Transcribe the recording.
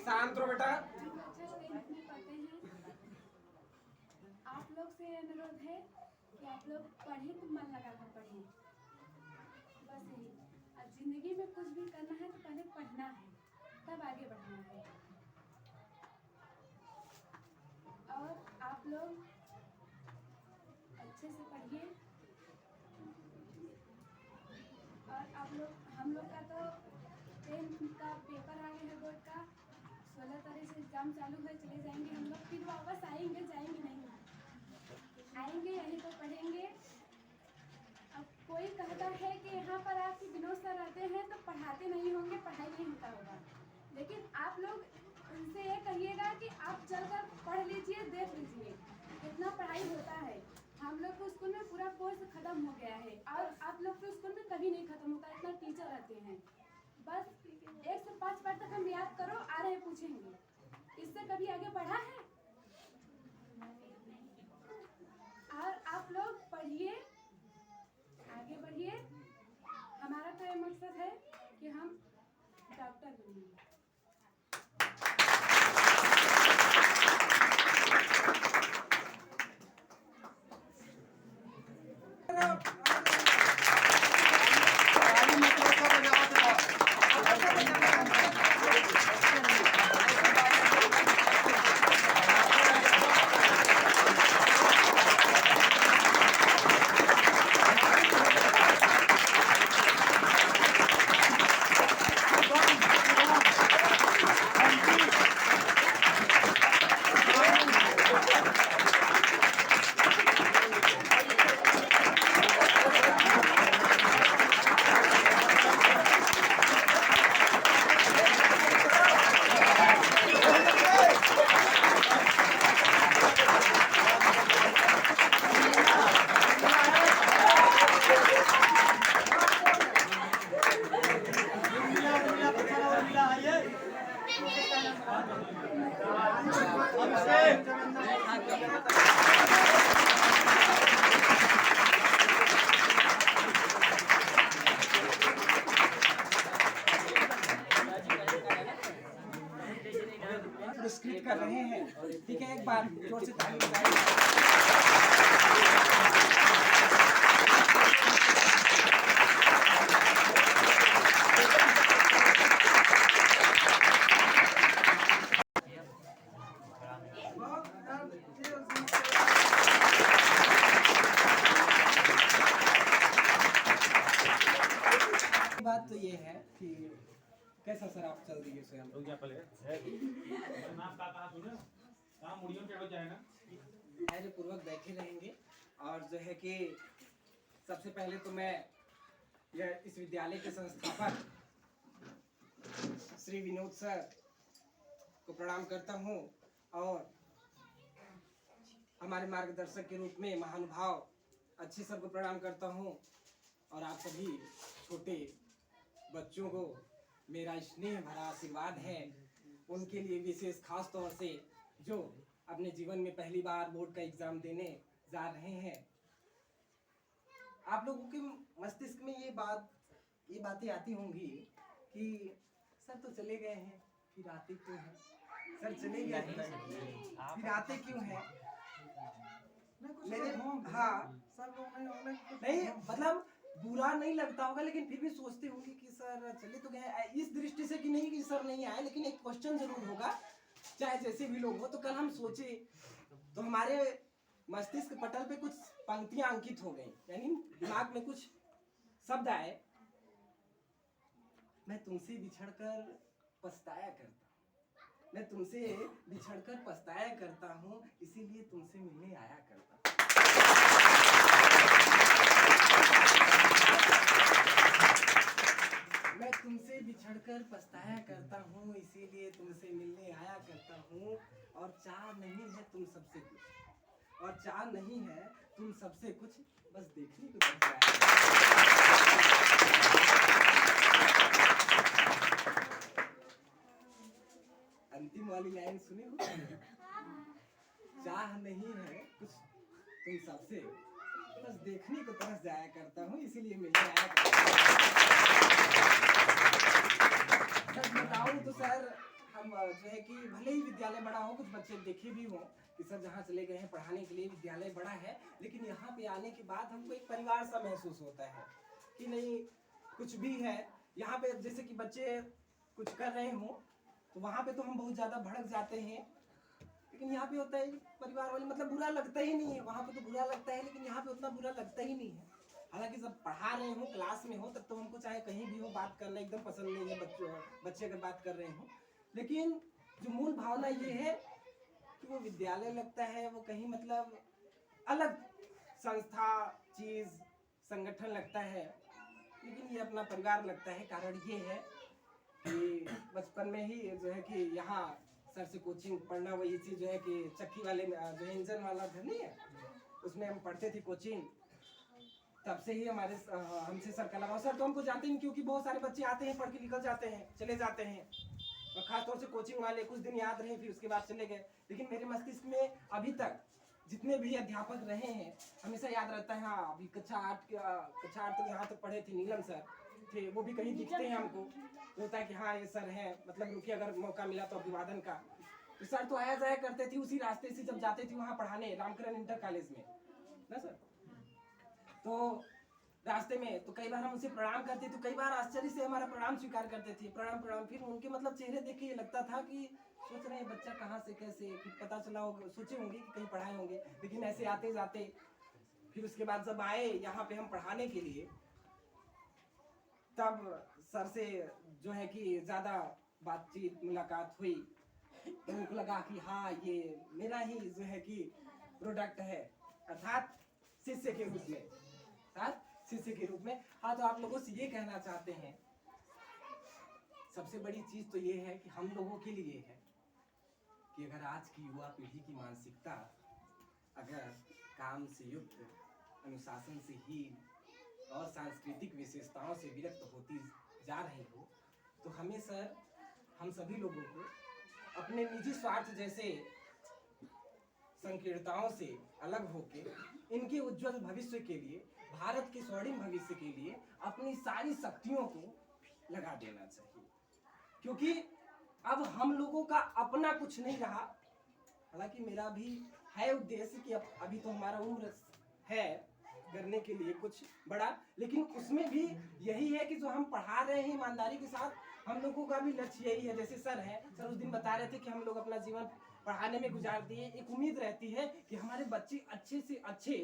शांत रहो बेटा। आप लोग से अनुरोध है कि आप लोग पढ़ें तो मन लगाकर पढ़ें, बस यही। और जिंदगी में कुछ भी करना है तो पहले पढ़ना है, तब आगे बढ़ना है। और आप लोग अच्छे से पढ़िए। और आप लोग, हम लोग का तो 10th का पेपर आ गया है बोर्ड का, 16 तारीख से एग्जाम चालू है, चले जाएंगे हम लोग, फिर वापस आएंगे, जाएंगे नहीं, आएंगे यहीं पर पढ़ेंगे। अब कोई कहता है कि यहाँ पर आपके विनोद सर आते हैं तो पढ़ाते नहीं होंगे, पढ़ाई नहीं होता होगा, लेकिन आप लोग उनसे ये कहिएगा कि आप चलकर पढ़ लीजिए, देख लीजिए कितना पढ़ाई होता है। हम लोग को स्कूल में पूरा कोर्स खत्म हो गया है और आप लोग के स्कूल में कभी नहीं खत्म होता, इतना टीचर रहते हैं। बस 1 से 5 बार तक हम याद करो, आ रहे पूछेंगे, इससे कभी आगे बढ़ा है? और आप लोग पढ़िए, आगे बढ़िए। हमारा तो ये मकसद है कि हम डॉक्टर बनेंगे। पुरस्कृत कर रहे हैं, ठीक है, एक बार जोर से ताली बजाइए। बात तो ये है कि कैसा सर आप चल रही है स्वयं? धैर्य पूर्वक बैठे रहेंगे। और जो है कि सबसे पहले तो मैं इस विद्यालय के संस्थापक श्री विनोद सर को प्रणाम करता हूँ और हमारे मार्गदर्शक के रूप में महानुभाव अच्छे सर को प्रणाम करता हूँ। और आप सभी छोटे बच्चों को मेरा स्नेह भरा आशीर्वाद है, उनके लिए विशेष खास तौर से जो अपने जीवन में पहली बार बोर्ड का एग्जाम देने जा रहे हैं। आप लोगों के मस्तिष्क में ये बातें आती होंगी कि सर तो चले गए हैं, फिर आते क्यों हैं? सर चले गए हैं, फिर आते क्यों हैं? मेरे हाँ सर नहीं, मतलब बुरा नहीं लगता होगा, लेकिन फिर भी सोचते होंगे कि सर चले तो गए, इस दृष्टि से कि नहीं कि सर नहीं आए, लेकिन एक क्वेश्चन जरूर होगा, चाहे जैसे भी लोग हो। तो कल हम सोचे तो हमारे मस्तिष्क पटल पे कुछ पंक्तियां अंकित हो गई, यानी दिमाग में कुछ शब्द आए। मैं तुमसे बिछड़कर पछताया करता हूँ, मैं तुमसे बिछड़कर पछताया करता हूँ, इसीलिए तुमसे मिलने आया करता हूँ। मैं तुमसे बिछड़कर पछताया करता हूँ, इसीलिए तुमसे मिलने आया करता हूँ। और चाह नहीं है तुम सबसे कुछ, और चाह नहीं है तुम सबसे कुछ, बस देखने को मिल जाए। अंतिम वाली लाइन सुने हो? चाह नहीं है कुछ तुम सबसे, बस देखने को तरस जाया करता हूँ, इसीलिए मिलने आया करता हूँ। सच बताऊं तो सर हम हम जो है कि भले ही विद्यालय बड़ा हो, कुछ बच्चे देखे भी हों कि सर जहाँ चले गए हैं पढ़ाने के लिए विद्यालय बड़ा है, लेकिन यहाँ पे आने के बाद हमको एक परिवार सा महसूस होता है कि नहीं कुछ भी है यहाँ पे। जैसे कि बच्चे कुछ कर रहे हों तो वहाँ पे तो हम बहुत ज़्यादा भड़क जाते हैं, लेकिन यहाँ पे होता है परिवार वाले मतलब बुरा लगता ही नहीं है। वहाँ पे तो बुरा लगता है लेकिन यहाँ पे उतना बुरा लगता ही नहीं है। हालांकि जब पढ़ा रहे हो क्लास में हो तब तो हमको चाहे कहीं भी हो बात करना एकदम पसंद नहीं है, बच्चे अगर बात कर रहे हो, लेकिन जो मूल भावना ये है कि वो विद्यालय लगता है वो कहीं मतलब अलग संस्था चीज संगठन लगता है, लेकिन ये अपना परिवार लगता है। कारण ये है कि बचपन में ही जो है कि यहाँ सर से कोचिंग पढ़ना, वही चीज जो है कि चक्की वाले में जो है इंजन वाला घर नहीं है उसमें हम पढ़ते थे कोचिंग, तब से ही हमारे हमसे सर का लगाव। सर तो हमको जाते हैं क्योंकि बहुत सारे बच्चे आते हैं पढ़ के निकल जाते हैं चले जाते हैं, और खासतौर से कोचिंग वाले कुछ दिन याद रहे फिर उसके बाद चले गए, लेकिन मेरे मस्तिष्क में अभी तक जितने भी अध्यापक रहे हैं हमेशा याद रहता है। हाँ अभी कक्षा 8 तक यहाँ तक पढ़े थे, नीलम सर थे, वो भी कहीं दिखते हैं हमको, तो होता है कि हाँ ये सर हैं, मतलब रुकिए अगर मौका मिला तो अभिवादन का। तो सर तो आया जाया करते थे उसी रास्ते से जब जाते थे वहाँ पढ़ाने रामकरण इंटर कॉलेज में ना सर, तो रास्ते में तो कई बार हम उनसे प्रणाम करते थे, कई बार आश्चर्य से हमारा प्रणाम स्वीकार करते थे, प्रणाम प्रणाम। फिर उनके मतलब चेहरे देख के ये लगता था कि सोच रहे हैं बच्चा कहाँ से कैसे, फिर पता चला होगा सोचे होंगे कि कहीं पढ़ाए होंगे, लेकिन ऐसे आते जाते फिर उसके बाद जब आए यहाँ पे हम पढ़ाने के लिए तब सर से जो है कि ज़्यादा बातचीत मुलाकात हुई, तो उनको लगा कि हाँ ये मेरा ही जो है कि प्रोडक्ट है, अर्थात शिष्य के रूप में, शिष्य के रूप में। हाँ तो आप लोगों से ये कहना चाहते हैं, सबसे बड़ी चीज तो ये है कि हम लोगों के लिए है कि अगर आज की युवा पीढ़ी की मानसिकता अगर काम से युक्त, अनुशासन से हीन और सांस्कृतिक विशेषताओं से विरक्त होती जा रही हो, तो हमें सर हम सभी लोगों को अपने निजी स्वार्थ जैसे संकीर्णताओं से अलग होके इनके उज्जवल भविष्य के लिए, भारत के स्वर्णिम भविष्य के लिए अपनी सारी शक्तियों को लगा देना चाहिए, क्योंकि अब हम लोगों का अपना कुछ नहीं रहा। हालांकि मेरा भी है उद्देश्य कि अभी तो हमारा उम्र है करने के लिए कुछ बड़ा, लेकिन उसमें भी यही है कि जो हम पढ़ा रहे हैं ईमानदारी के साथ, हम लोगों का भी लक्ष्य यही है। जैसे सर हैं, सर उस दिन बता रहे थे कि हम लोग अपना जीवन पढ़ाने में गुजार दिए, एक उम्मीद रहती है कि हमारे बच्चे अच्छे से अच्छे